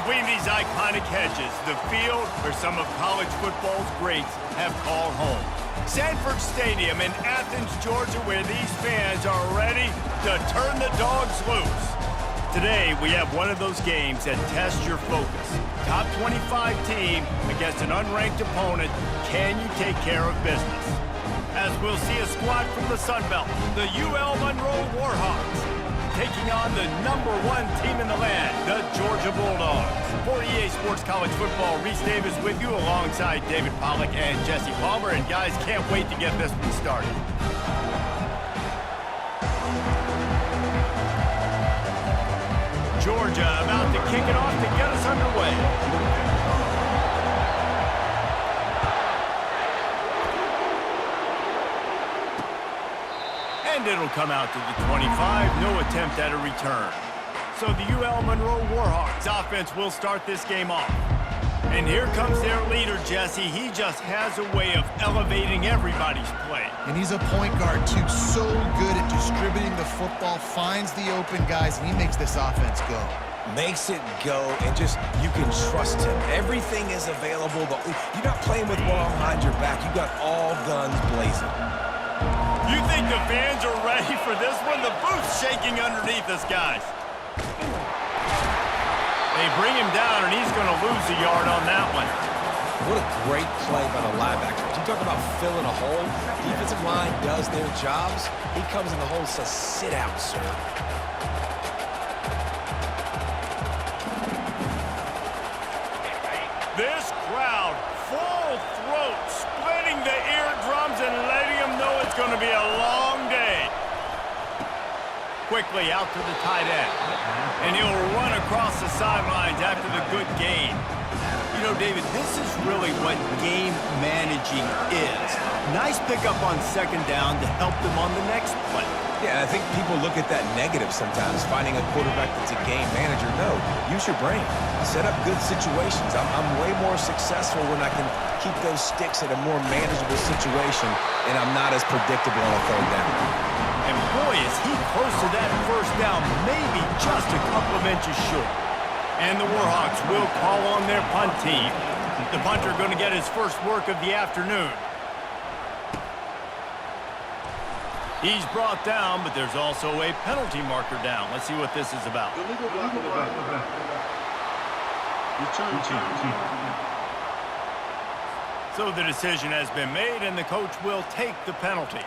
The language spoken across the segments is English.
between these iconic hedges, the field where some of college football's greats have called home. Sanford Stadium in Athens, Georgia, where these fans are ready to turn the dogs loose. Today, we have one of those games that tests your focus. Top 25 team against an unranked opponent. Can you take care of business? As we'll see a squad from the Sun Belt, the UL Monroe Warhawks, taking on the #1 team in the land, the Georgia Bulldogs. For EA Sports College Football, Reese Davis with you alongside David Pollack and Jesse Palmer. And guys, can't wait to get this one started. Georgia about to kick it off to get us underway. And it'll come out to the 25. No attempt at a return. So the UL Monroe Warhawks offense will start this game off. And here comes their leader, Jesse. He just has a way of elevating everybody's play. And he's a point guard, too. So good at distributing the football, finds the open guys, and he makes this offense go. Makes it go, and just, you can trust him. Everything is available. You're not playing with one behind your back. You got all guns blazing. You think the fans are ready for this one? The booth's shaking underneath us, guys. They bring him down, and he's going to lose a yard on that one. What a great play by the linebacker. You talk about filling a hole. Defensive line does their jobs. He comes in the hole and says, sit out, sir. This crowd, full throat, splitting the eardrums and letting them know it's going to be a long day. Quickly out to the tight end. And he'll run across the sidelines after the good gain. You know, David, this is really what game managing is. Nice pickup on second down to help them on the next play. Yeah, I think people look at that negative sometimes, finding a quarterback that's a game manager. No, use your brain. Set up good situations. I'm way more successful when I can keep those sticks at a more manageable situation, and I'm not as predictable on a third down. And boy, is he close to that first down, maybe just a couple of inches short. And the Warhawks will call on their punt team. The punter going to get his first work of the afternoon. He's brought down, but there's also a penalty marker down. Let's see what this is about. Illegal block in the back. Return. So the decision has been made, and the coach will take the penalty.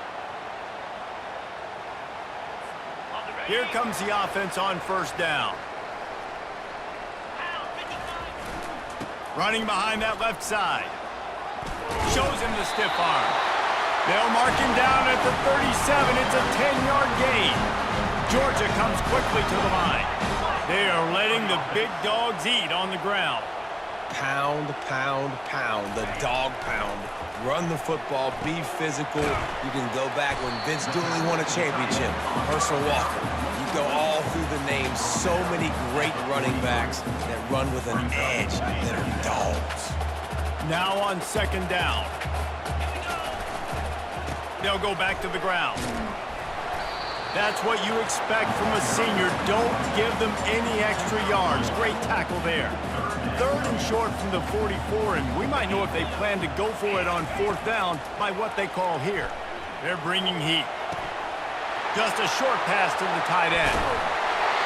Here comes the offense on first down. Running behind that left side. Shows him the stiff arm. They'll mark him down at the 37. It's a 10-yard gain. Georgia comes quickly to the line. They are letting the big dogs eat on the ground. Pound, pound, pound. The dog pound. Run the football. Be physical. You can go back when Vince Dooley won a championship. Herschel Walker. You go all through the names. So many great running backs that run with an edge that are dogs. Now on second down. They'll go back to the ground. That's what you expect from a senior. Don't give them any extra yards. Great tackle there. Third and short from the 44, and we might know if they plan to go for it on fourth down by what they call here. They're bringing heat. Just a short pass to the tight end.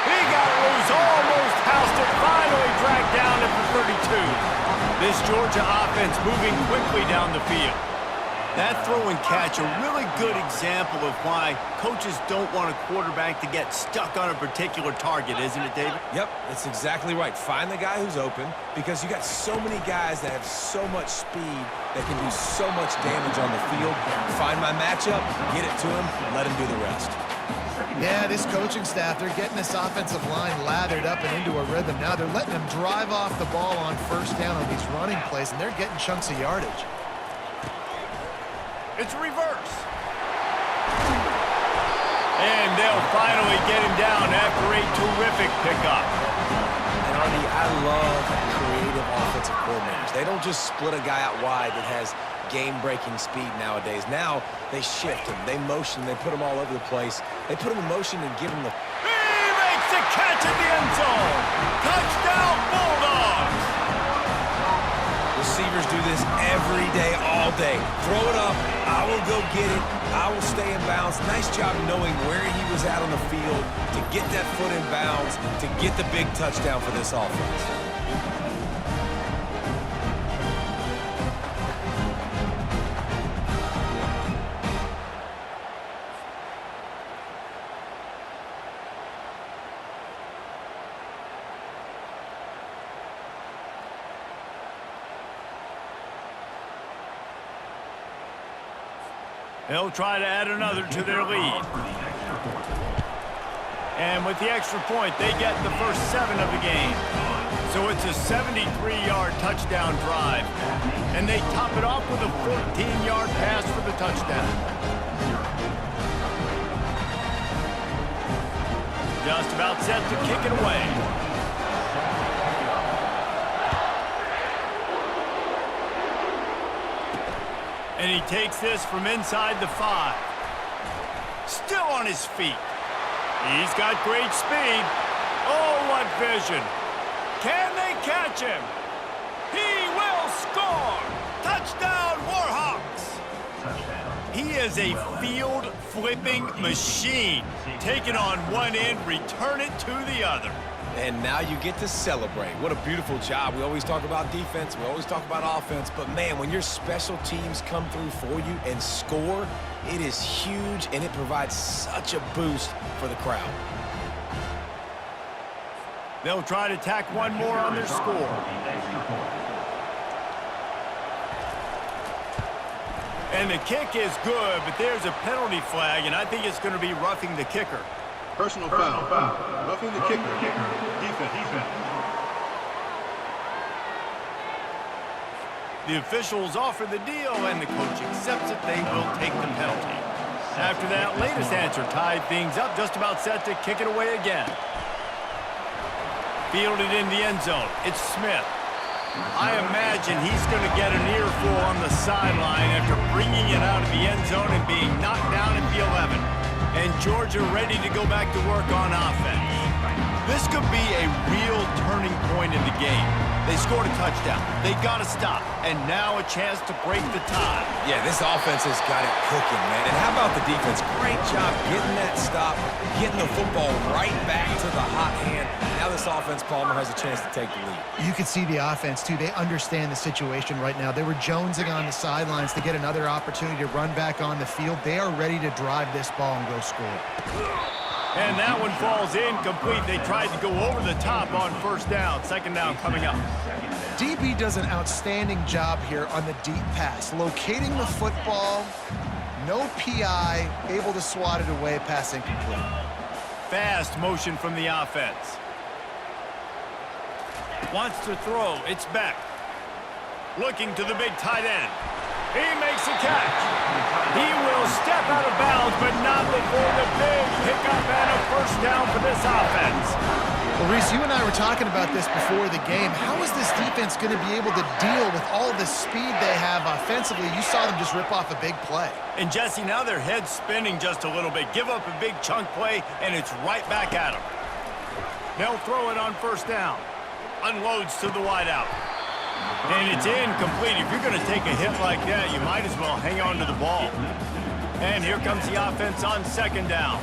He got loose, almost housed it, finally dragged down at the 32. This Georgia offense moving quickly down the field. That throw and catch, a really good example of why coaches don't want a quarterback to get stuck on a particular target, isn't it, David? Yep, that's exactly right. Find the guy who's open, because you got so many guys that have so much speed that can do so much damage on the field. Find my matchup, get it to him, let him do the rest. Yeah, this coaching staff, they're getting this offensive line lathered up and into a rhythm. Now they're letting them drive off the ball on first down on these running plays, and they're getting chunks of yardage. It's reverse. And they'll finally get him down after a terrific pickup. And Arnie, I love creative offensive coordinators. They don't just split a guy out wide that has game-breaking speed nowadays. Now they shift him, they motion, they put him all over the place. They put him in motion and give him the... He makes the catch at the end zone. Touchdown, Bulldogs! every day, all day. Throw it up. I will go get it. I will stay in bounds. Nice job knowing where he was at on the field to get that foot in bounds, to get the big touchdown for this offense. They'll try to add another to their lead. And with the extra point, they get the first 7 of the game. So it's a 73-yard touchdown drive. And they top it off with a 14-yard pass for the touchdown. Just about set to kick it away. And he takes this from inside the 5. Still on his feet. He's got great speed. Oh, what vision. Can they catch him? He will score. Touchdown, Warhawks. He is a field-flipping machine. Take it on one end, return it to the other. And now you get to celebrate. What a beautiful job. We always talk about defense. We always talk about offense. But, man, when your special teams come through for you and score, it is huge, and it provides such a boost for the crowd. They'll try to tack one more on their score. And the kick is good, but there's a penalty flag, and I think it's going to be roughing the kicker. Personal foul. Roughing the kicker. Defense. The officials offer the deal, and the coach accepts it. They will take the penalty. After that latest answer tied things up, just about set to kick it away again. Fielded in the end zone. It's Smith. I imagine he's going to get an earful on the sideline after bringing it out of the end zone and being knocked down at the 11. And Georgia ready to go back to work on offense. This could be a real turning point in the game. They scored a touchdown. They got to stop. And now a chance to break the tie. Yeah, this offense has got it cooking, man. And how about the defense? Great job getting that stop, getting the football right back to the hot hand. Now this offense, Palmer, has a chance to take the lead. You can see the offense, too. They understand the situation right now. They were jonesing on the sidelines to get another opportunity to run back on the field. They are ready to drive this ball and go score. And that one falls incomplete. They tried to go over the top on first down. Second down coming up. DB does an outstanding job here on the deep pass. Locating the football, no PI, able to swat it away, pass incomplete. Fast motion from the offense. Wants to throw. It's Beck. Looking to the big tight end. He makes a catch. He will step out of bounds, but not before the big pickup and a first down for this offense. Well, Reese, you and I were talking about this before the game. How is this defense going to be able to deal with all the speed they have offensively? You saw them just rip off a big play. And, Jesse, now their head's spinning just a little bit. Give up a big chunk play, and it's right back at them. They'll throw it on first down. Unloads to the wideout. And it's incomplete. If you're going to take a hit like that, you might as well hang on to the ball. And here comes the offense on second down.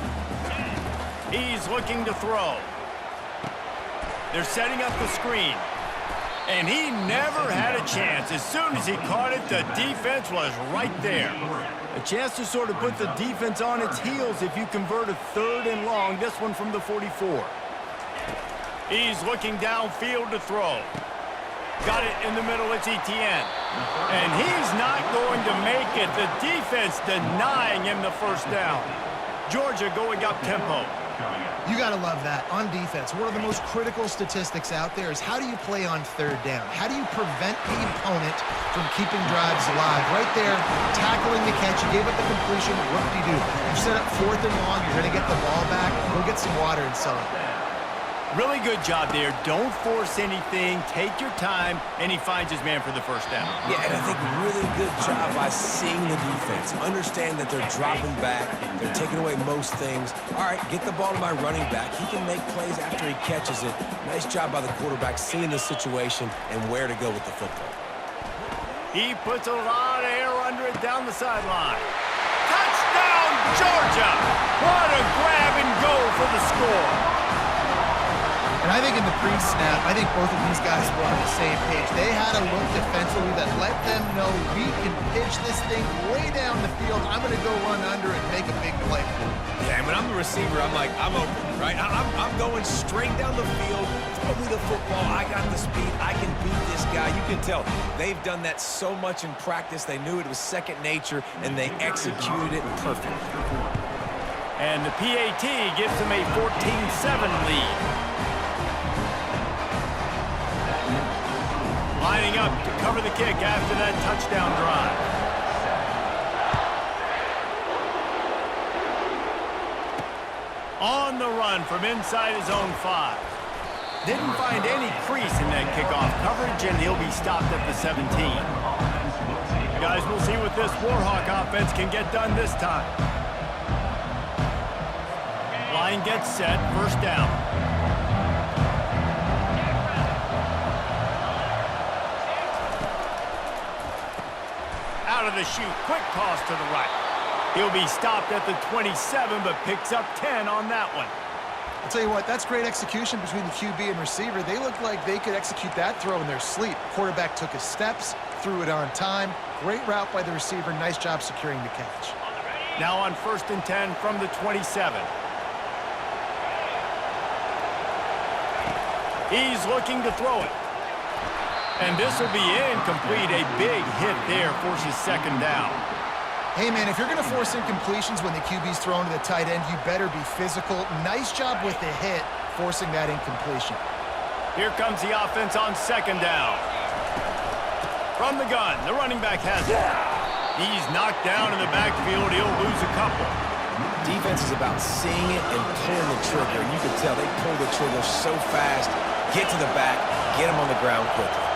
He's looking to throw. They're setting up the screen. And he never had a chance. As soon as he caught it, the defense was right there. A chance to sort of put the defense on its heels if you convert a third and long. This one from the 44. He's looking downfield to throw. Got it in the middle, it's Etienne. And he's not going to make it. The defense denying him the first down. Georgia going up tempo. You got to love that. On defense, one of the most critical statistics out there is how do you play on third down? How do you prevent the opponent from keeping drives alive? Right there, tackling the catch. You gave up the completion. What do? You set up fourth and long. You're going to get the ball back. Go get some water and celebrate. Really good job there. Don't force anything. Take your time, and he finds his man for the first down. Yeah, and I think really good job by seeing the defense. Understand that they're dropping back. They're taking away most things. All right, get the ball to my running back. He can make plays after he catches it. Nice job by the quarterback seeing the situation and where to go with the football. He puts a lot of air under it down the sideline. Touchdown, Georgia! What a grab and go for the score. And I think in the pre-snap, I think both of these guys were on the same page. They had a look defensively that let them know we can pitch this thing way down the field. I'm going to go run under and make a big play. Yeah, and when I'm the receiver, I'm like, I'm open, right? I'm going straight down the field. Throw me the football. I got the speed. I can beat this guy. You can tell they've done that so much in practice. They knew it was second nature, and they executed it perfectly. And the PAT gives them a 14-7 lead. Lining up to cover the kick after that touchdown drive. On the run from inside his own 5. Didn't find any crease in that kickoff coverage, and he'll be stopped at the 17. Guys, we'll see what this Warhawk offense can get done this time. Line gets set, first down. Out of the chute, quick toss to the right. He'll be stopped at the 27, but picks up 10 on that one. I'll tell you what, that's great execution between the QB and receiver. They looked like they could execute that throw in their sleep. Quarterback took his steps, threw it on time. Great route by the receiver. Nice job securing the catch. Now on 1st and 10 from the 27. He's looking to throw it. And this will be incomplete. A big hit there forces second down. Hey, man, if you're going to force incompletions when the QB's thrown to the tight end, you better be physical. Nice job with the hit, forcing that incompletion. Here comes the offense on second down. From the gun, the running back has it. He's knocked down in the backfield. He'll lose a couple. Defense is about seeing it and pulling the trigger. You can tell they pull the trigger so fast, get to the back, get him on the ground quickly.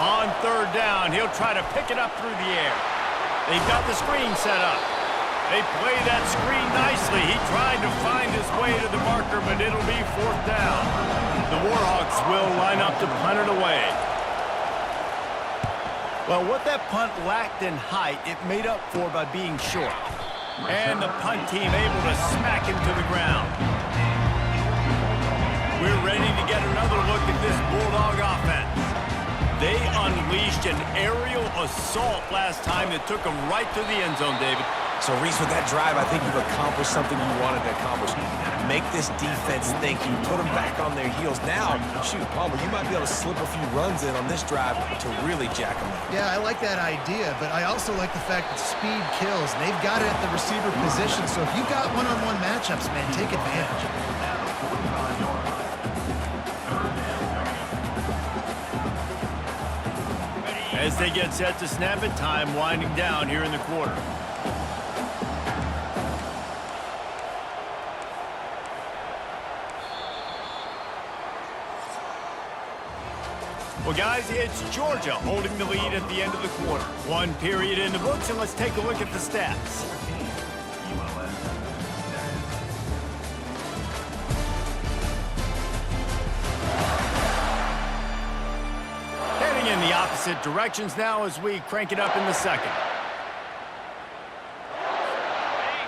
On third down, he'll try to pick it up through the air. They've got the screen set up. They play that screen nicely. He tried to find his way to the marker, but it'll be fourth down. The Warhawks will line up to punt it away. Well, what that punt lacked in height, it made up for by being short. And the punt team able to smack him to the ground. We're ready to get another look at this Bulldog offense. They unleashed an aerial assault last time that took them right to the end zone, David. So, Reese, with that drive, I think you've accomplished something you wanted to accomplish. Make this defense think. You put them back on their heels. Now, shoot, Palmer, you might be able to slip a few runs in on this drive to really jack them up. Yeah, I like that idea, but I also like the fact that speed kills. And they've got it at the receiver position, so if you've got one-on-one matchups, man, take advantage. As they get set to snap it, time winding down here in the quarter. Well, guys, it's Georgia holding the lead at the end of the quarter. One period in the books, and let's take a look at the stats. Heading in the opposite directions now as we crank it up in the second.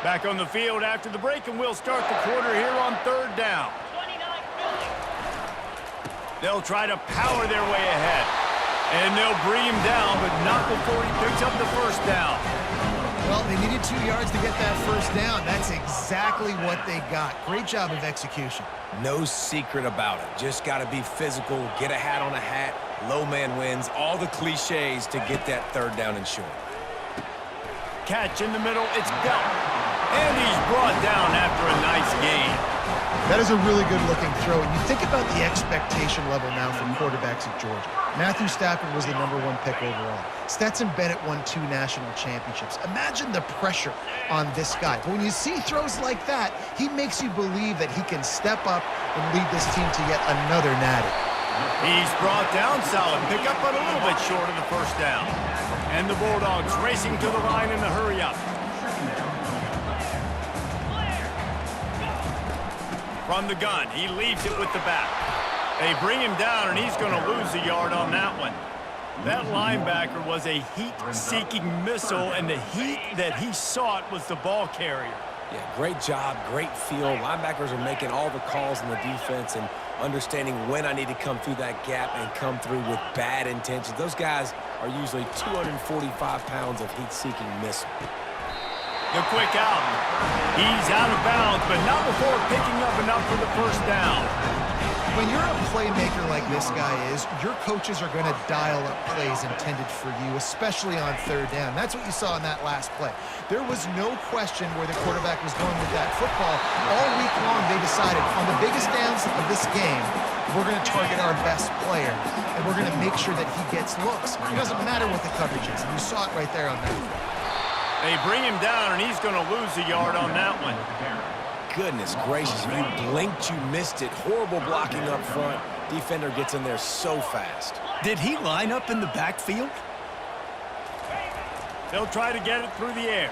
Back on the field after the break, and we'll start the quarter here on third down. They'll try to power their way ahead. And they'll bring him down, but not before he picks up the first down. Well, they needed 2 yards to get that first down. That's exactly what they got. Great job of execution. No secret about it. Just got to be physical, get a hat on a hat, low man wins, all the cliches to get that third down and short. Catch in the middle, it's Bell. And he's brought down after a nice gain. That is a really good-looking throw. And you think about the expectation level now for quarterbacks at Georgia. Matthew Stafford was the #1 pick overall. Stetson Bennett won 2 national championships. Imagine the pressure on this guy. But when you see throws like that, he makes you believe that he can step up and lead this team to yet another natty. He's brought down, solid pickup, but a little bit short of the first down. And the Bulldogs racing to the line in the hurry-up. From the gun, he leaves it with the back. They bring him down, and he's going to lose a yard on that one. That linebacker was a heat-seeking missile, and the heat that he sought was the ball carrier. Yeah, great job, great feel. Linebackers are making all the calls in the defense and understanding when I need to come through that gap and come through with bad intentions. Those guys are usually 245 pounds of heat-seeking missile. The quick out. He's out of bounds, but not before picking up enough for the first down. When you're a playmaker like this guy is, your coaches are going to dial up plays intended for you, especially on third down. That's what you saw in that last play. There was no question where the quarterback was going with that football. All week long, they decided on the biggest downs of this game, we're going to target our best player, and we're going to make sure that he gets looks. It doesn't matter what the coverage is, and you saw it right there on that play. They bring him down, and he's going to lose a yard on that one. Goodness gracious, if you blinked, you missed it. Horrible blocking up front. Defender gets in there so fast. Did he line up in the backfield? They'll try to get it through the air.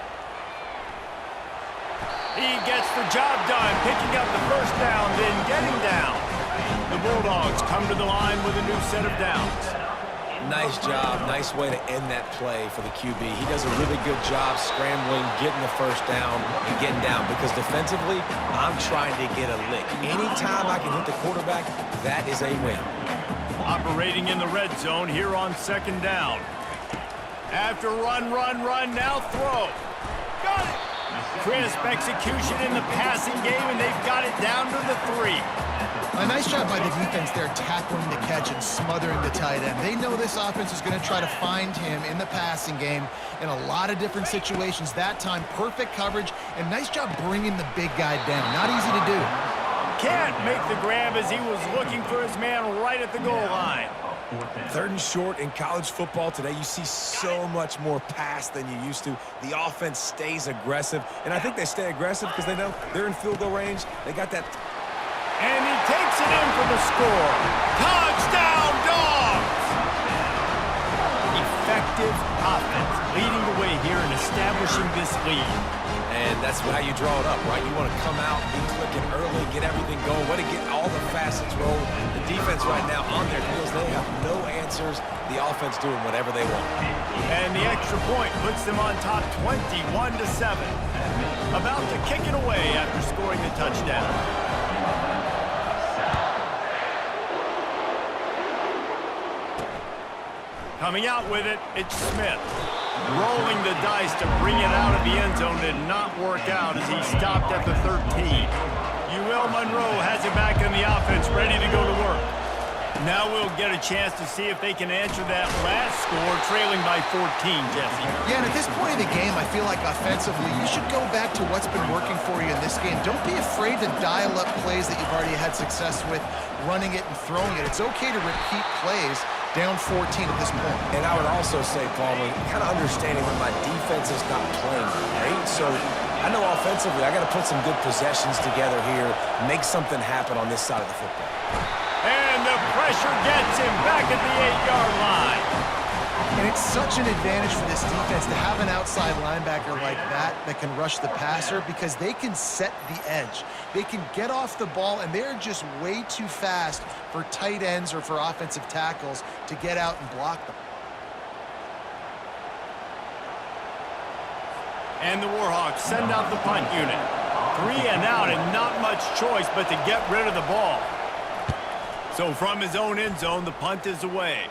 He gets the job done, picking up the first down, then getting down. The Bulldogs come to the line with a new set of downs. Nice job. Nice way to end that play for the QB. He does a really good job scrambling, getting the first down, and getting down. Because defensively, I'm trying to get a lick. Anytime I can hit the quarterback, that is a win. Operating in the red zone here on second down. After run, now throw. Got it. Crisp execution in the passing game, and they've got it down to the 3. A nice job by the defense there tackling the catch and smothering the tight end. They know this offense is going to try to find him in the passing game in a lot of different situations. That time, perfect coverage, and nice job bringing the big guy down. Not easy to do. Can't make the grab as he was looking for his man right at the goal line. Third and short in college football today, you see so much more pass than you used to. The offense stays aggressive, and I think they stay aggressive because they know they're in field goal range. They got that. And he takes it in for the score. Touchdown, Dogs! Effective offense leading the way here and establishing this lead. And that's how you draw it up, right? You want to come out, be clicking early, get everything going, want to get all the facets rolling. The defense right now on their heels, they have no answers. The offense doing whatever they want. And the extra point puts them on top 21-7. About to kick it away after scoring the touchdown. Coming out with it, it's Smith. Rolling the dice to bring it out of the end zone did not work out as he stopped at the 13. Monroe has it back in the offense, ready to go to work. Now we'll get a chance to see if they can answer that last score, trailing by 14, Jesse. Yeah, and at this point in the game, I feel like offensively, you should go back to what's been working for you in this game. Don't be afraid to dial up plays that you've already had success with, running it and throwing it. It's okay to repeat plays down 14 at this point. And I would also say, Palmer, kind of understanding when my defense is not playing great. So I know offensively, I got to put some good possessions together here, make something happen on this side of the football. And the pressure gets him back at the 8-yard line. And it's such an advantage for this defense to have an outside linebacker like that can rush the passer because they can set the edge. They can get off the ball, and they're just way too fast for tight ends or for offensive tackles to get out and block them. And the Warhawks send out the punt unit. 3 and out, and not much choice but to get rid of the ball. So from his own end zone, the punt is away.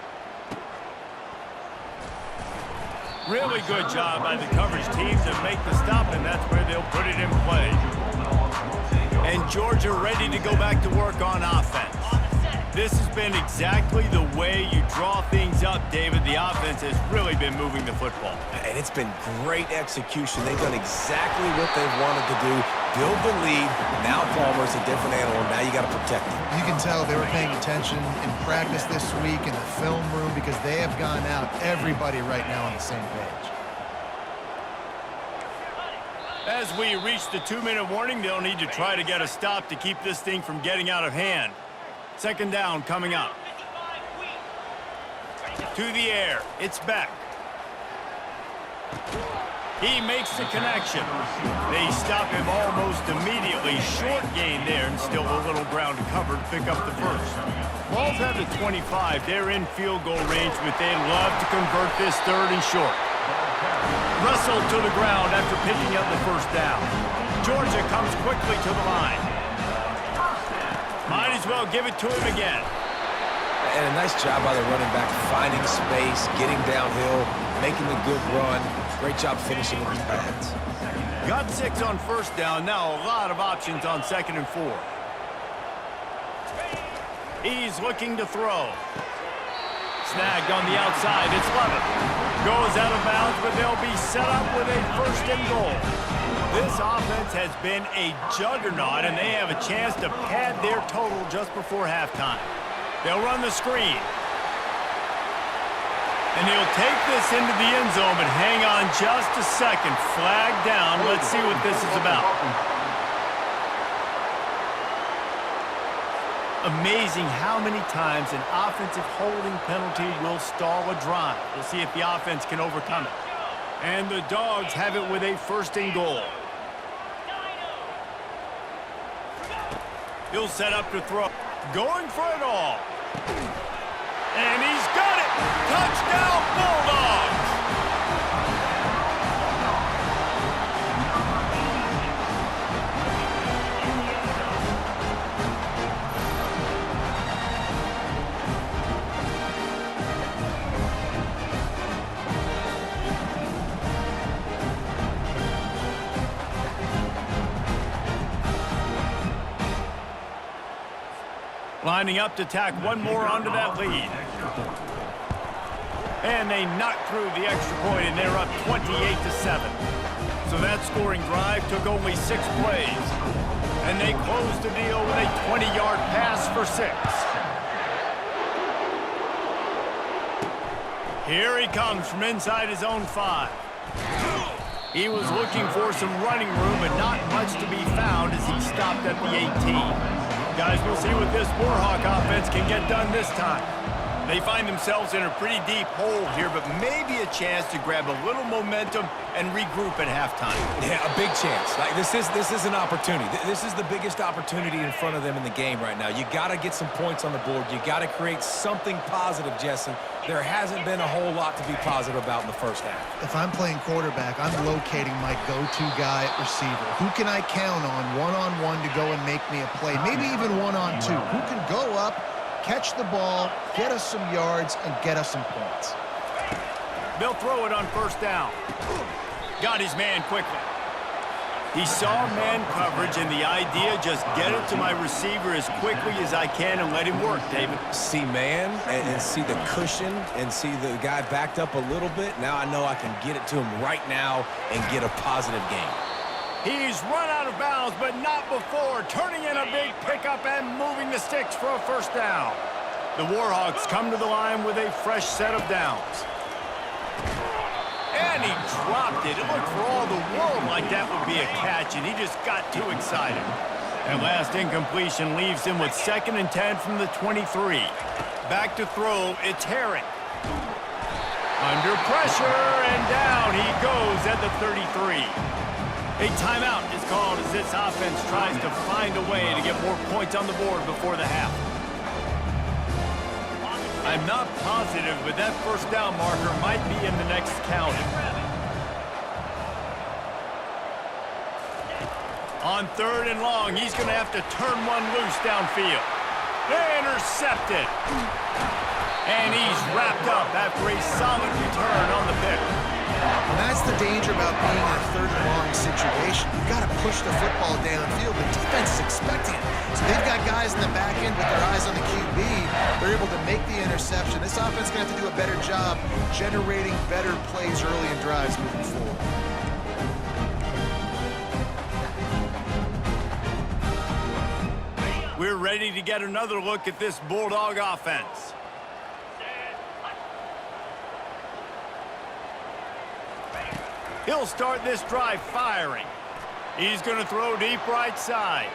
Really good job by the coverage team to make the stop, and that's where they'll put it in play. And Georgia ready to go back to work on offense. This has been exactly the way you draw things up, David. The offense has really been moving the football. And it's been great execution. They've done exactly what they've wanted to do. Build the lead. Now Palmer's a different animal. Now you got to protect him. You can tell they were paying attention in practice this week in the film room because they have gone out, everybody right now on the same page. As we reach the 2-minute warning, they'll need to try to get a stop to keep this thing from getting out of hand. Second down coming up. To the air. It's Beck. He makes the connection. They stop him almost immediately. Short gain there, and still a little ground to cover to pick up the first. Ball's at the 25. They're in field goal range, but they'd love to convert this 3rd and short. Russell to the ground after picking up the first down. Georgia comes quickly to the line. Might as well give it to him again. And a nice job by the running back, finding space, getting downhill, making the good run. Great job finishing with his pads. Got 6 on first down. Now a lot of options on 2nd and 4. He's looking to throw. Snagged on the outside. It's Levin. Goes out of bounds, but they'll be set up with a 1st and goal. This offense has been a juggernaut, and they have a chance to pad their total just before halftime. They'll run the screen. And he'll take this into the end zone, but hang on just a second. Flag down. Let's see what this is about. Amazing how many times an offensive holding penalty will stall a drive. We'll see if the offense can overcome it. And the Dogs have it with a 1st and goal. He'll set up to throw. Going for it all. And he's got it! Touchdown, Bulldogs! Lining up to tack one more onto that lead. And they knock through the extra point, and they're up 28-7. So that scoring drive took only 6 plays. And they closed the deal with a 20-yard pass for 6. Here he comes from inside his own 5. He was looking for some running room, but not much to be found as he stopped at the 18. Guys, we'll see what this Warhawk offense can get done this time. They find themselves in a pretty deep hole here, but maybe a chance to grab a little momentum and regroup at halftime. Yeah, a big chance. Like this is an opportunity. This is the biggest opportunity in front of them in the game right now. You got to get some points on the board. You got to create something positive, Jesse. There hasn't been a whole lot to be positive about in the first half. If I'm playing quarterback, I'm locating my go-to guy at receiver. Who can I count on one-on-one to go and make me a play? Maybe even one-on-two. Who can go up, catch the ball, get us some yards, and get us some points? They'll throw it on first down. Got his man quickly. He saw man coverage, and the idea, just get it to my receiver as quickly as I can and let him work, David. See man and see the cushion and see the guy backed up a little bit. Now I know I can get it to him right now and get a positive gain. He's run out of bounds, but not before. Turning in a big pickup and moving the sticks for a first down. The Warhawks come to the line with a fresh set of downs. And he dropped it. It looked for all the world like that would be a catch, and he just got too excited. And last incompletion leaves him with 2nd and 10 from the 23. Back to throw, it's Herring. Under pressure, and down he goes at the 33. A timeout is called as this offense tries to find a way to get more points on the board before the half. I'm not positive, but that first down marker might be in the next count. On 3rd and long, he's going to have to turn one loose downfield. Intercepted. And he's wrapped up after a solid return on the pick. And that's the danger about being in a 3rd and long situation. You've got to push the football downfield. The defense is expecting it. So they've got guys in the back end with their eyes on the QB. They're able to make the interception. This offense is going to have to do a better job generating better plays early in drives moving forward. We're ready to get another look at this Bulldog offense. He'll start this drive firing. He's going to throw deep right side.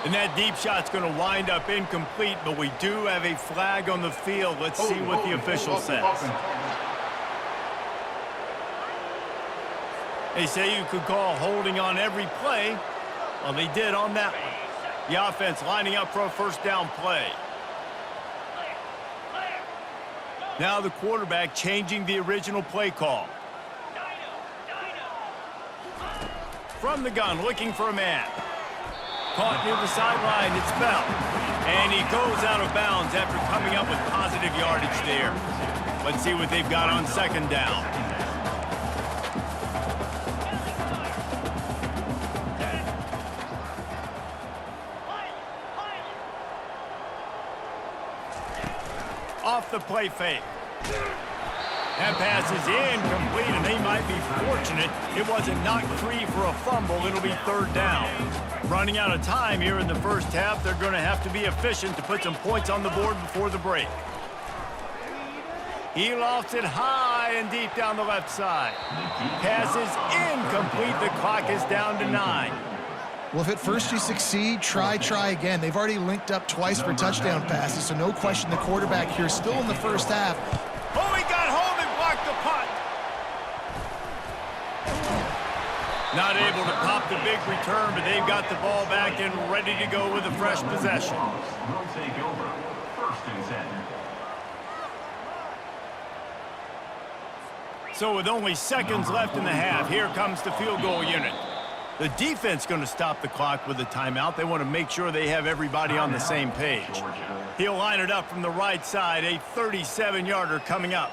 And that deep shot's going to wind up incomplete, but we do have a flag on the field. Let's see what the official says. They say you could call holding on every play. Well, they did on that one. The offense lining up for a first down play. Now the quarterback changing the original play call. From the gun, looking for a man. Caught near the sideline, it's Bell. And he goes out of bounds after coming up with positive yardage there. Let's see what they've got on second down. Off the play fake. That pass is incomplete, and they might be fortunate it wasn't knocked free for a fumble. It'll be third down. Running out of time here in the first half, they're going to have to be efficient to put some points on the board before the break. He lofts it high and deep down the left side. Pass is incomplete. The clock is down to 9. Well, if at first you succeed, try again. They've already linked up twice for touchdown passes, so no question the quarterback here still in the first half. Oh, he got home and blocked the punt. Not able to pop the big return, but they've got the ball back and ready to go with a fresh possession. Will take over. First and 10. So with only seconds left in the half, here comes the field goal unit. The defense going to stop the clock with a timeout. They want to make sure they have everybody on the same page. He'll line it up from the right side, a 37-yarder coming up.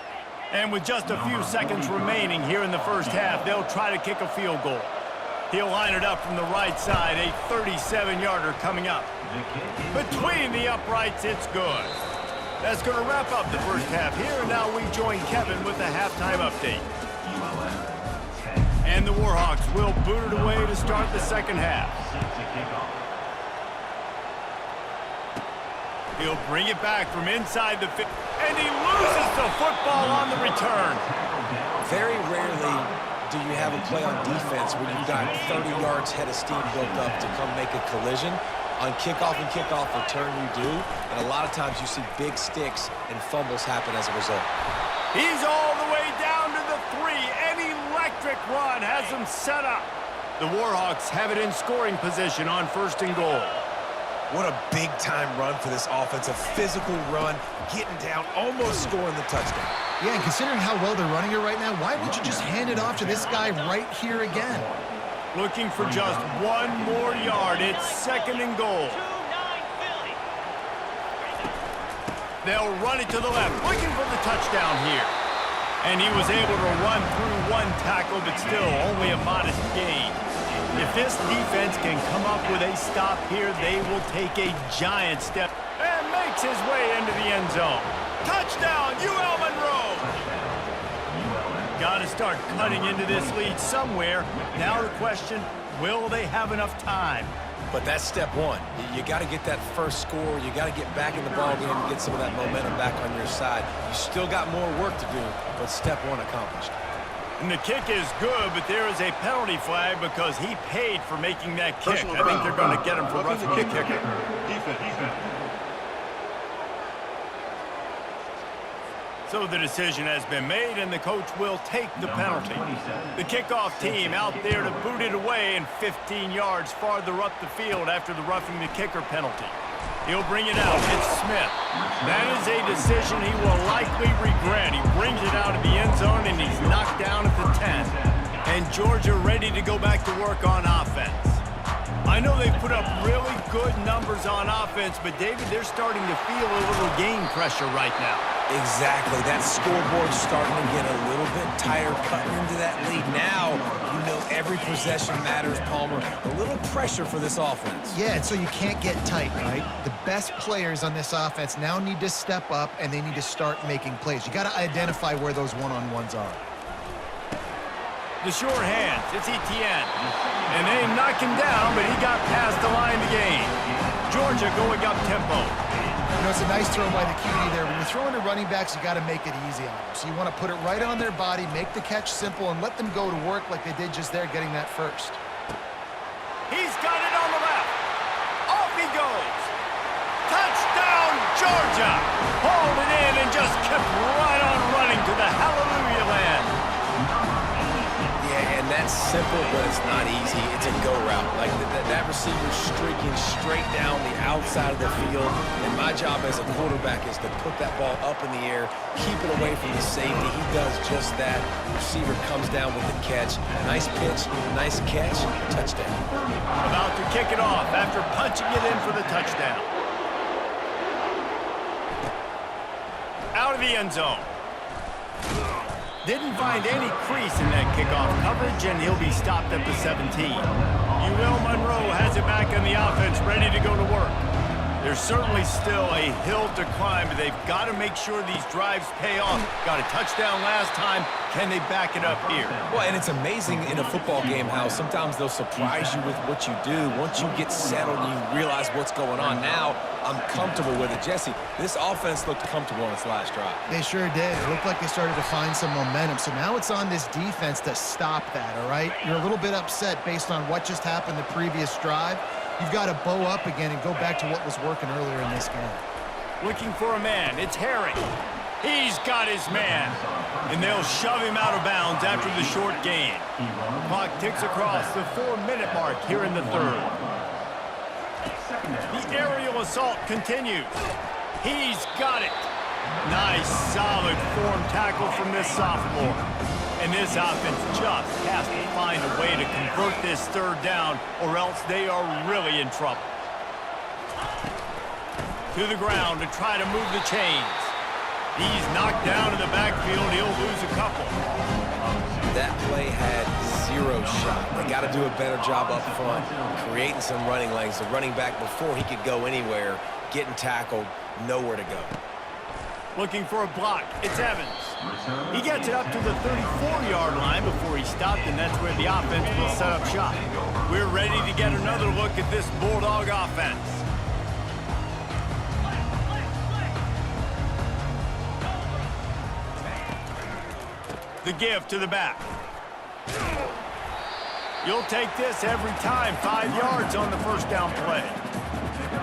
And with just a few seconds remaining here in the first half, they'll try to kick a field goal. He'll line it up from the right side, a 37-yarder coming up. Between the uprights, it's good. That's going to wrap up the first half here, and now we join Kevin with the halftime update. And the Warhawks will boot it away to start the second half. He'll bring it back from inside the 50, and he loses the football on the return. Very rarely do you have a play on defense when you've got 30 yards head of steam built up to come make a collision. On kickoff and kickoff return you do, and a lot of times you see big sticks and fumbles happen as a result. He's all the way down to the 3. An electric run has him set up. The Warhawks have it in scoring position on first and goal. What a big-time run for this offense. A physical run, getting down, almost scoring the touchdown. Yeah, and considering how well they're running it right now, why would you just hand it off to this guy right here again? Looking for just one more yard. It's second and goal. They'll run it to the left, looking for the touchdown here. And he was able to run through one tackle, but still only a modest gain. If this defense can come up with a stop here, they will take a giant step and makes his way into the end zone. Touchdown, UL Monroe! Got to start cutting into this lead somewhere. Now the question, will they have enough time? But that's step one. You got to get that first score. You got to get back in the ball game and get some of that momentum back on your side. You still got more work to do, but step one accomplished. And the kick is good, but there is a penalty flag because he paid for making that kick. I think they're going to get him for roughing the kicker. So the decision has been made, and the coach will take the penalty. The kickoff team out there to boot it away and 15 yards farther up the field after the roughing the kicker penalty. He'll bring it out. It's Smith. That is a decision he will likely regret. He brings it out of the end zone, and he's knocked down at the 10. And Georgia ready to go back to work on offense. I know they've put up really good numbers on offense, but David, they're starting to feel a little game pressure right now. Exactly. That scoreboard's starting to get a little bit tired cutting into that lead. Now, you know every possession matters, Palmer. A little pressure for this offense. Yeah, and so you can't get tight, right? The best players on this offense now need to step up, and they need to start making plays. You got to identify where those one-on-ones are. The short hands, it's Etienne. And they knock him down, but he got past the line to gain. Georgia going up tempo. You know, it's a nice throw by the QB there. When you're throwing to running backs, you got to make it easy on them. So you want to put it right on their body, make the catch simple, and let them go to work like they did just there, getting that first. He's got it on the left. Off he goes. Touchdown, Georgia. Hauled it in and just kept right on running to the hallelujah land. Yeah, and that's simple, but it's not easy. It's a go route. Like that receiver streaking straight down the outside of the field. And my job as a quarterback is to put that ball up in the air, keep it away from the safety. He does just that. Receiver comes down with the catch. Nice pitch, nice catch, touchdown. About to kick it off after punching it in for the touchdown. Out of the end zone. Didn't find any crease in that kickoff coverage, and he'll be stopped at the 17. Monroe has it back on the offense, ready to go to work. There's certainly still a hill to climb, but they've got to make sure these drives pay off. Got a touchdown last time. Can they back it up here? Well, and it's amazing in a football game how sometimes they'll surprise you with what you do. Once you get settled and you realize what's going on, now I'm comfortable with it. Jesse, this offense looked comfortable on its last drive. They sure did. It looked like they started to find some momentum. So now it's on this defense to stop that, all right? You're a little bit upset based on what just happened the previous drive. You've got to bow up again and go back to what was working earlier in this game. Looking for a man. It's Herring. He's got his man. And they'll shove him out of bounds after the short gain. Clock ticks across the 4-minute mark here in the third. The aerial assault continues. He's got it. Nice, solid form tackle from this sophomore. And this offense just has to find a way to convert this third down, or else they are really in trouble. To the ground to try to move the chains. He's knocked down in the backfield. He'll lose a couple. That play had zero shot. They got to do a better job up front, creating some running lanes. The running back, before he could go anywhere, getting tackled, nowhere to go. Looking for a block. It's Evans. He gets it up to the 34-yard line before he stopped, and that's where the offense will set up shop. We're ready to get another look at this Bulldog offense. The give to the back. You'll take this every time. 5 yards on the first down play.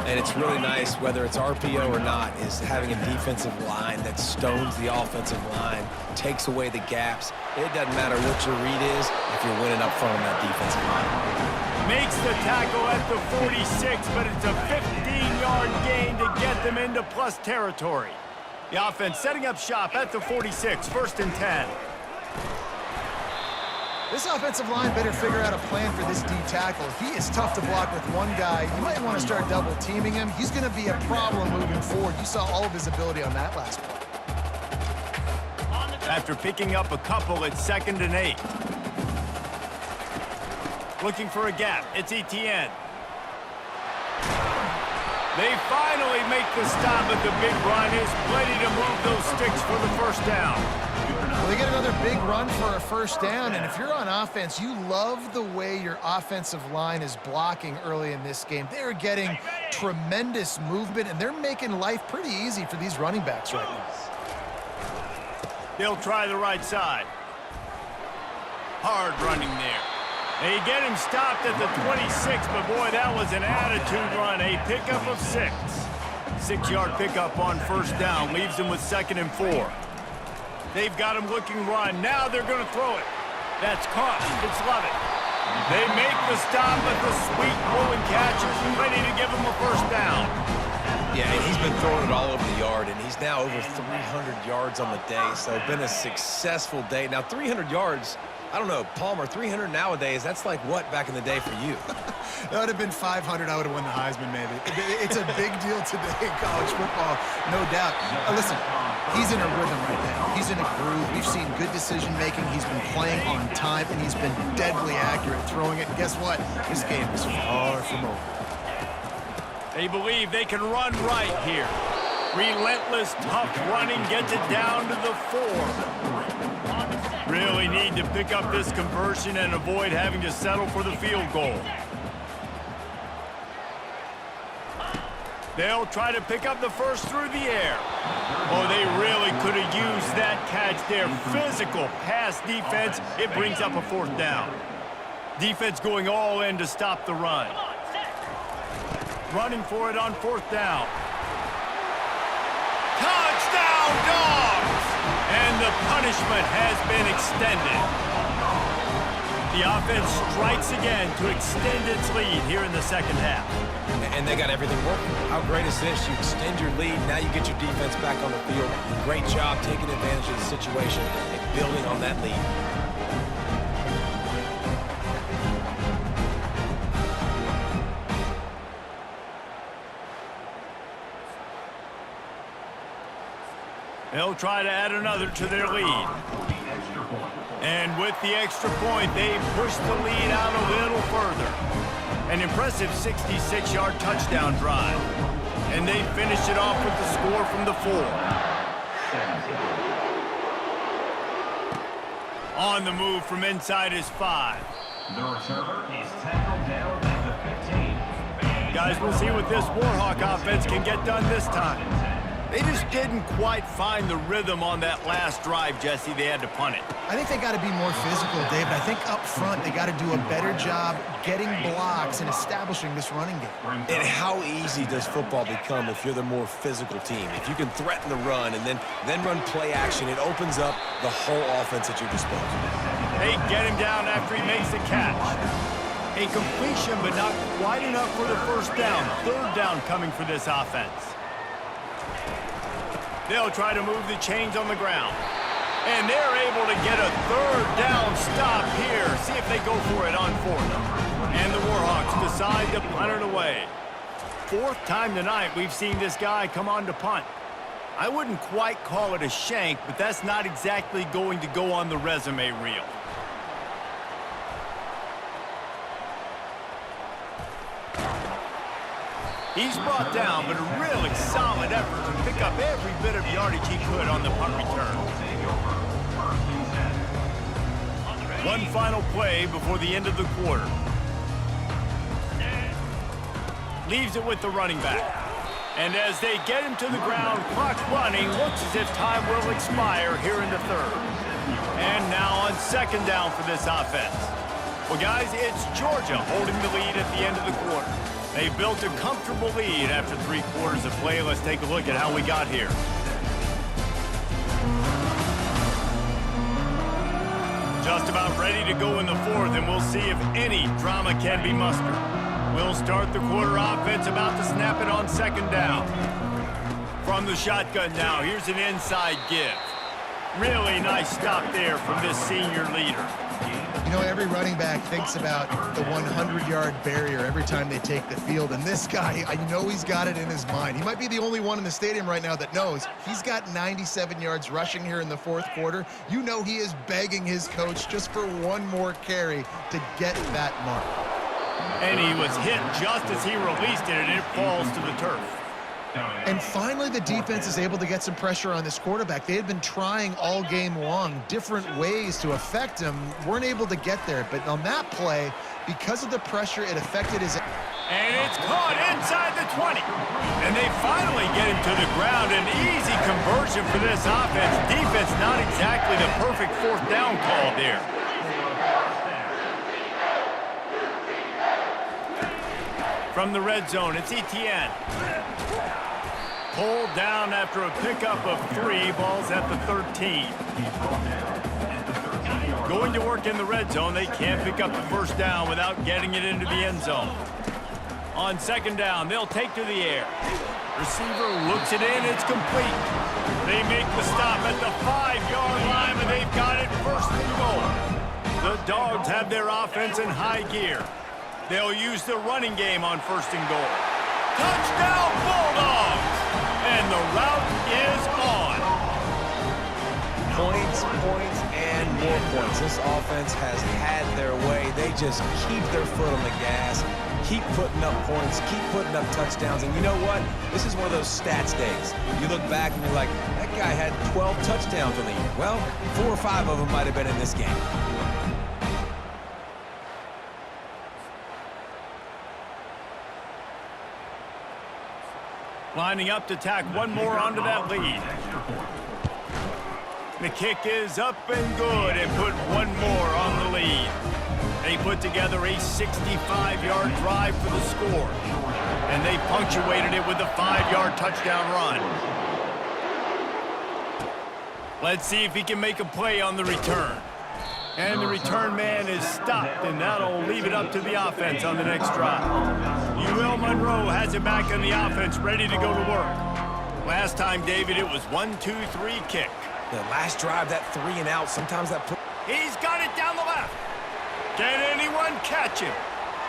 And it's really nice, whether it's RPO or not, is having a defensive line that stones the offensive line, takes away the gaps. It doesn't matter what your read is if you're winning up front on that defensive line. Makes the tackle at the 46, but it's a 15-yard gain to get them into plus territory. The offense setting up shop at the 46, 1st and 10. This offensive line better figure out a plan for this D tackle. He is tough to block with one guy. You might want to start double teaming him. He's going to be a problem moving forward. You saw all of his ability on that last play. After picking up a couple, it's 2nd and 8. Looking for a gap. It's Etienne. They finally make the stop, but the big run is plenty to move those sticks for the first down. Well, they get another big run for a first down, and if you're on offense, you love the way your offensive line is blocking early in this game. They're getting tremendous movement, and they're making life pretty easy for these running backs right now. They'll try the right side. Hard running there. They get him stopped at the 26, but boy, that was an attitude run. A pickup of 6. 6-yard pickup on first down leaves him with 2nd and 4. They've got him looking run. Now they're going to throw it. That's caught. It's Lovett. They make the stop, but the sweet rolling catch is ready to give him a first down. Yeah, and he's been throwing it all over the yard, and he's now over 300 yards on the day, so it's been a successful day. Now, 300 yards, I don't know, Palmer, 300 nowadays, that's like what back in the day for you? That would have been 500. I would have won the Heisman, maybe. It's a big deal today in college football, no doubt. Listen, he's in a rhythm right now. He's in a groove. We've seen good decision-making. He's been playing on time, and he's been deadly accurate throwing it. And guess what? This game is far from over. They believe they can run right here. Relentless, tough running gets it down to the 4. Really need to pick up this conversion and avoid having to settle for the field goal. They'll try to pick up the first through the air. Oh, they really could have used that catch there. Physical pass defense. It brings up a 4th down. Defense going all in to stop the run. Running for it on 4th down. Touchdown, Dogs! And the punishment has been extended. The offense strikes again to extend its lead here in the second half. And they got everything working. How great is this? You extend your lead, now you get your defense back on the field. Great job taking advantage of the situation and building on that lead. They'll try to add another to their lead. And with the extra point, they push the lead out a little further. An impressive 66-yard touchdown drive. And they finish it off with the score from the 4. On the move from inside his 5. The returner is tackled down at the 15. Guys, we'll see what this Warhawk offense can get done this time. They just didn't quite find the rhythm on that last drive, Jesse. They had to punt it. I think they got to be more physical, David. I think up front they got to do a better job getting blocks and establishing this running game. And how easy does football become if you're the more physical team? If you can threaten the run and then run play action, it opens up the whole offense at your disposal. They get him down after he makes the catch. A completion, but not quite enough for the first down. Third down coming for this offense. They'll try to move the chains on the ground. And they're able to get a third down stop here. See if they go for it on 4th. And the Warhawks decide to punt it away. 4th time tonight we've seen this guy come on to punt. I wouldn't quite call it a shank, but that's not exactly going to go on the resume reel. He's brought down, but a really solid effort to pick up every bit of yardage he could on the punt return. One final play before the end of the quarter. Leaves it with the running back. And as they get him to the ground, clock running, looks as if time will expire here in the 3rd. And now on 2nd down for this offense. Well, guys, it's Georgia holding the lead at the end of the quarter. They built a comfortable lead after 3 quarters of play. Let's take a look at how we got here. Just about ready to go in the 4th, and we'll see if any drama can be mustered. We'll start the quarter offense, about to snap it on 2nd down. From the shotgun now, here's an inside give. Really nice stop there from this senior leader. You know, every running back thinks about the 100-yard barrier every time they take the field, and this guy, I know he's got it in his mind. He might be the only one in the stadium right now that knows he's got 97 yards rushing here in the 4th quarter. You know he is begging his coach just for one more carry to get that mark. And he was hit just as he released it, and it falls to the turf. And finally, the defense is able to get some pressure on this quarterback. They had been trying all game long different ways to affect him, weren't able to get there. But on that play, because of the pressure, it affected his... And it's caught inside the 20. And they finally get him to the ground. An easy conversion for this offense. Defense not exactly the perfect 4th down call there. From the red zone, it's Etienne. Pulled down after a pickup of 3, balls at the 13. Going to work in the red zone, they can't pick up the first down without getting it into the end zone. On 2nd down, they'll take to the air. Receiver looks it in, it's complete. They make the stop at the 5-yard line, and they've got it 1st and goal. The Dogs have their offense in high gear. They'll use the running game on 1st and goal. Touchdown, Bulldogs! And the route is on. Points, points, and more points. This offense has had their way. They just keep their foot on the gas, keep putting up points, keep putting up touchdowns. And you know what? This is one of those stats days. You look back and you're like, that guy had 12 touchdowns on the year. Well, 4 or 5 of them might have been in this game. Lining up to tack one more onto that lead. The kick is up and good and put one more on the lead. They put together a 65-yard drive for the score, and they punctuated it with a 5-yard touchdown run. Let's see if he can make a play on the return. And the return man is stopped, and that'll leave it up to the offense on the next drive. Monroe has it back on the offense, ready to go to work. Last time, David, it was 1-2-3 kick. The last drive, that 3 and out, sometimes that... He's got it down the left. Can anyone catch him?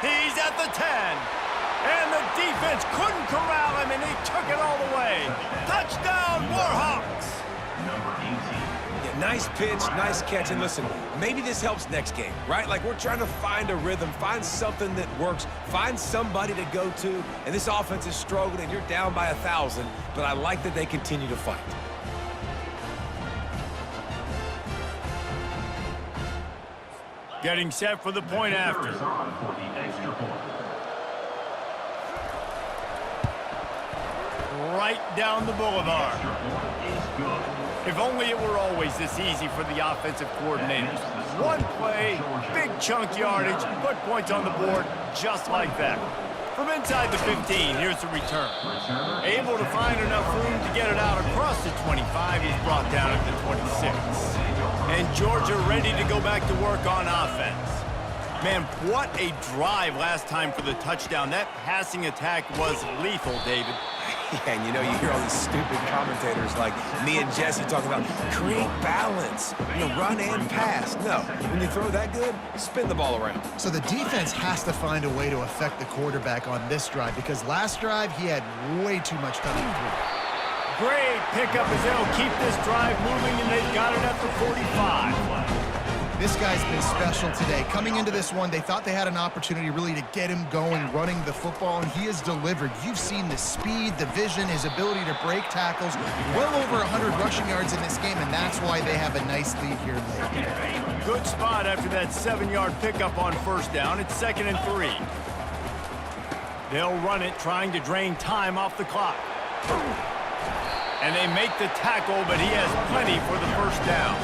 He's at the 10. And the defense couldn't corral him, and he took it all the way. Touchdown, Warhawks! Number 18. Yeah, nice pitch, nice catch. And listen, maybe this helps next game, right? Like, we're trying to find a rhythm, find something that works, find somebody to go to. And this offense is struggling, and you're down by 1,000. But I like that they continue to fight. Getting set for the point after. Is on for the extra point. Right down the boulevard. Extra point is good. If only it were always this easy for the offensive coordinators. One play, big chunk yardage, put points on the board just like that. From inside the 15, here's the return. Able to find enough room to get it out across the 25, he's brought down at the 26. And Georgia ready to go back to work on offense. Man, what a drive last time for the touchdown. That passing attack was lethal, David. Yeah, and you know, you hear all these stupid commentators like me and Jesse talk about create balance, run and pass. No, when you throw that good, spin the ball around. So the defense has to find a way to affect the quarterback on this drive because last drive he had way too much time to throw. Great pickup as they'll keep this drive moving, and they've got it at the 45. This guy's been special today. Coming into this one, they thought they had an opportunity really to get him going, running the football, and he has delivered. You've seen the speed, the vision, his ability to break tackles. Well over 100 rushing yards in this game, and that's why they have a nice lead here late. Good spot after that 7-yard pickup on first down. It's 2nd and 3. They'll run it, trying to drain time off the clock. And they make the tackle, but he has plenty for the first down.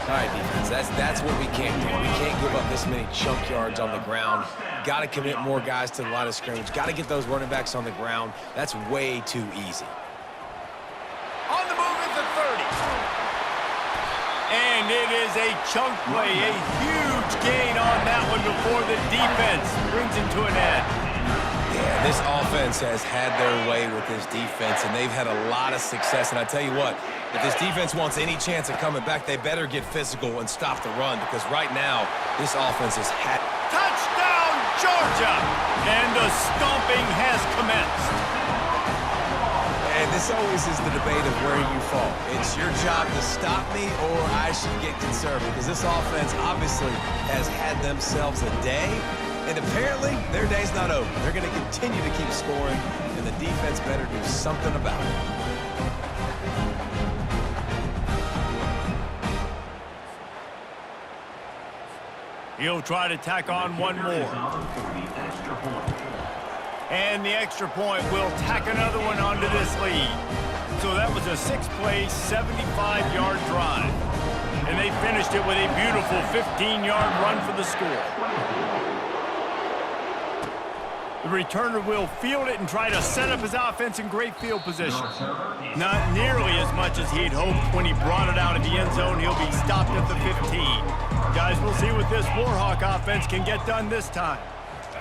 All right, defense, that's what we can't do. We can't give up this many chunk yards on the ground. Got to commit more guys to the line of scrimmage. Got to get those running backs on the ground. That's way too easy. On the move at the 30. And it is a chunk play, a huge gain on that one before the defense brings it to an end. Yeah, this offense has had their way with this defense, and they've had a lot of success. And I tell you what, if this defense wants any chance of coming back, they better get physical and stop the run, because right now, this offense has had... Touchdown, Georgia! And the stomping has commenced. And this always is the debate of where you fall. It's your job to stop me, or I should get conservative, because this offense obviously has had themselves a day. And apparently, their day's not over. They're going to continue to keep scoring, and the defense better do something about it. He'll try to tack on one more. And the extra point will tack another one onto this lead. So that was a 6-play, 75-yard drive. And they finished it with a beautiful 15-yard run for the score. The returner will field it and try to set up his offense in great field position. Not nearly as much as he'd hoped when he brought it out of the end zone. He'll be stopped at the 15. Guys, we'll see what this Warhawk offense can get done this time.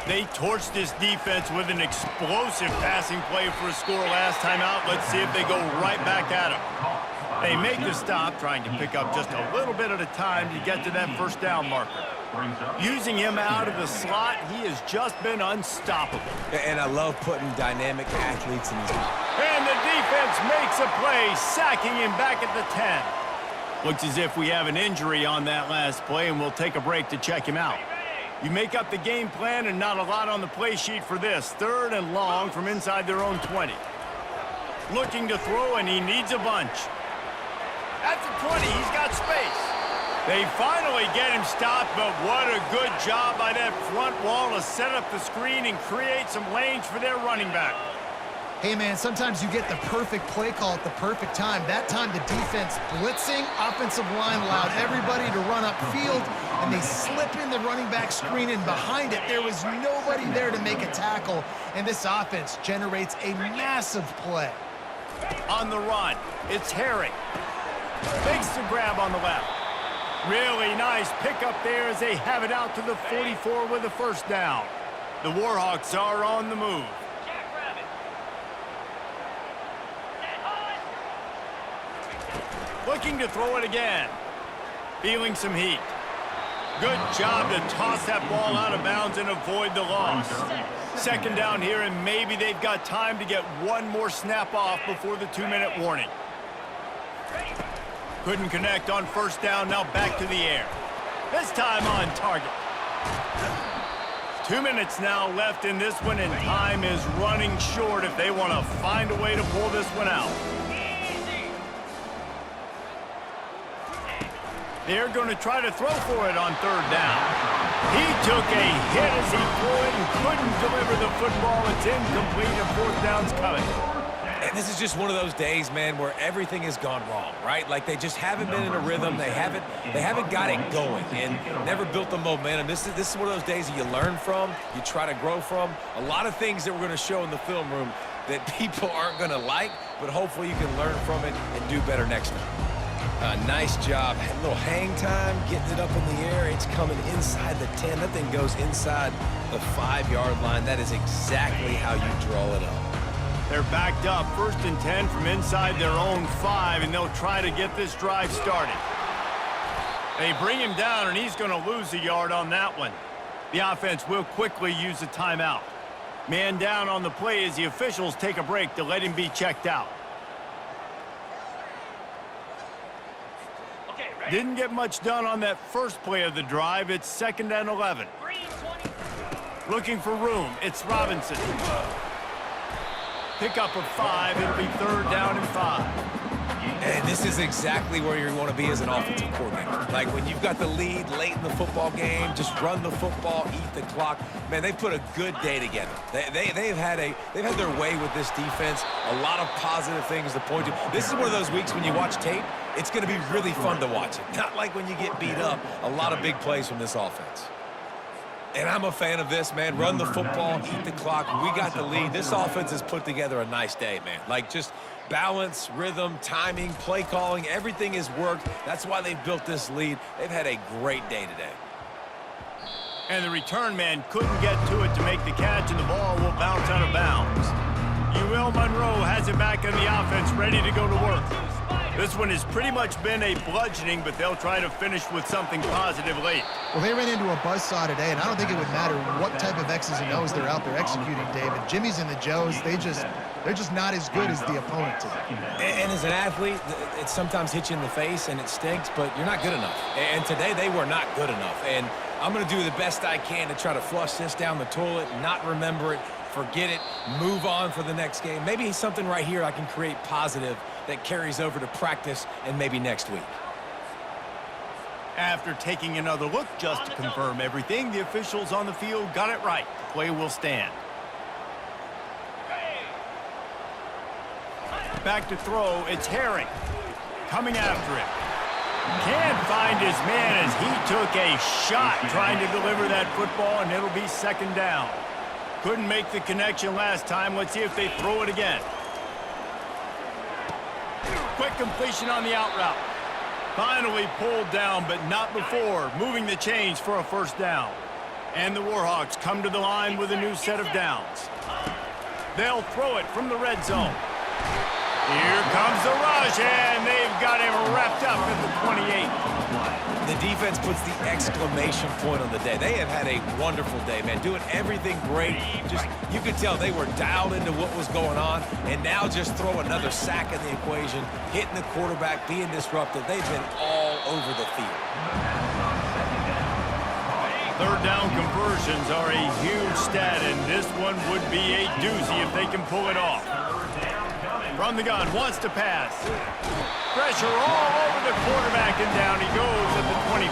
They torched this defense with an explosive passing play for a score last time out. Let's see if they go right back at him. They make the stop, trying to pick up just a little bit at a time to get to that first down marker. Using him out of the slot, he has just been unstoppable. And I love putting dynamic athletes in these. And the defense makes a play, sacking him back at the 10. Looks as if we have an injury on that last play, and we'll take a break to check him out. You make up the game plan, and not a lot on the play sheet for this. 3rd and long from inside their own 20. Looking to throw, and he needs a bunch. At the 20, he's got space. They finally get him stopped, but what a good job by that front wall to set up the screen and create some lanes for their running back. Hey, man, sometimes you get the perfect play call at the perfect time. That time, the defense blitzing, offensive line allowed everybody to run upfield, and they slip in the running back screen, and behind it, there was nobody there to make a tackle, and this offense generates a massive play. On the run, it's Herring. Makes the grab on the left. Really nice pickup there as they have it out to the 44 with a first down. The Warhawks are on the move. Looking to throw it again. Feeling some heat. Good job to toss that ball out of bounds and avoid the loss. Second down here, and maybe they've got time to get one more snap off before the 2-minute warning. Couldn't connect on first down, now back to the air. This time on target. 2 minutes now left in this one, and time is running short if they want to find a way to pull this one out. They're going to try to throw for it on third down. He took a hit as he threw it and couldn't deliver the football. It's incomplete, and fourth down's coming. And this is just one of those days, man, where everything has gone wrong, right? Like they just haven't been in a rhythm. They haven't got it going and never built the momentum. This is one of those days that you learn from, you try to grow from. A lot of things that we're going to show in the film room that people aren't going to like, but hopefully you can learn from it and do better next time. Nice job. A little hang time, getting it up in the air. It's coming inside the 10. That thing goes inside the 5-yard line. That is exactly how you draw it up. They're backed up, 1st and 10 from inside their own 5, and they'll try to get this drive started. They bring him down, and he's going to lose a yard on that one. The offense will quickly use a timeout. Man down on the play as the officials take a break to let him be checked out. Didn't get much done on that first play of the drive. It's 2nd and 11. Looking for room. It's Robinson. Pickup of 5. It'll be 3rd down and 5. And this is exactly where you want to be as an offensive coordinator. Like when you've got the lead late in the football game, just run the football, eat the clock. Man, they put a good day together. They've had their way with this defense. A lot of positive things to point to. This is one of those weeks when you watch tape, it's going to be really fun to watch it. Not like when you get beat up. A lot of big plays from this offense. And I'm a fan of this, man. Run the football, eat the clock. We got the lead. This offense has put together a nice day, man. Like just balance, rhythm, timing, play calling, everything has worked. That's why they've built this lead. They've had a great day today. And the return man couldn't get to it to make the catch, and the ball will bounce out of bounds. Monroe has it back in the offense, ready to go to work. This one has pretty much been a bludgeoning, but they'll try to finish with something positive late. Well, they ran into a buzzsaw today, and I don't think it would matter what type of X's and O's they're out there executing, David. Jimmy's and the Joes, they're just not as good as the opponent today. And as an athlete, it sometimes hits you in the face and it stinks, but you're not good enough. And today they were not good enough. And I'm going to do the best I can to try to flush this down the toilet, not remember it, forget it, move on for the next game. Maybe something right here I can create positive that carries over to practice and maybe next week. After taking another look just to confirm everything, the officials on the field got it right. The play will stand. Back to throw, it's Herring. Coming after him. Can't find his man as he took a shot trying to deliver that football, and it'll be 2nd down. Couldn't make the connection last time. Let's see if they throw it again. Quick completion on the out route. Finally pulled down, but not before. Moving the chains for a 1st down. And the Warhawks come to the line with a new set of downs. They'll throw it from the red zone. Here comes the rush, and they've got him wrapped up at the 28. The defense puts the exclamation point on the day. They have had a wonderful day, man. Doing everything great. Just, you could tell they were dialed into what was going on, and now just throw another sack in the equation, hitting the quarterback, being disruptive. They've been all over the field. 3rd down conversions are a huge stat, and this one would be a doozy if they can pull it off. From the gun, wants to pass. Pressure all over the quarterback, and down he goes at the 24.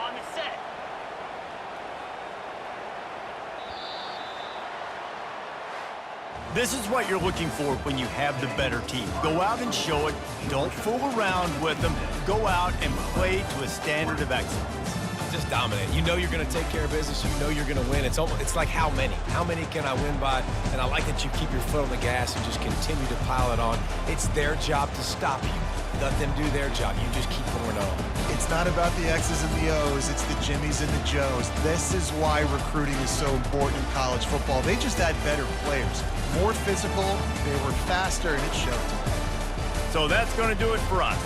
On the set. This is what you're looking for when you have the better team. Go out and show it. Don't fool around with them. Go out and play to a standard of excellence. just dominate. You know you're going to take care of business. You know you're going to win. It's like how many? How many can I win by? And I like that you keep your foot on the gas and just continue to pile it on. It's their job to stop you. Let them do their job. You just keep pouring on. It's not about the X's and the O's. It's the Jimmies and the Joes. This is why recruiting is so important in college football. They just had better players. More physical, they were faster, and it showed. So that's going to do it for us.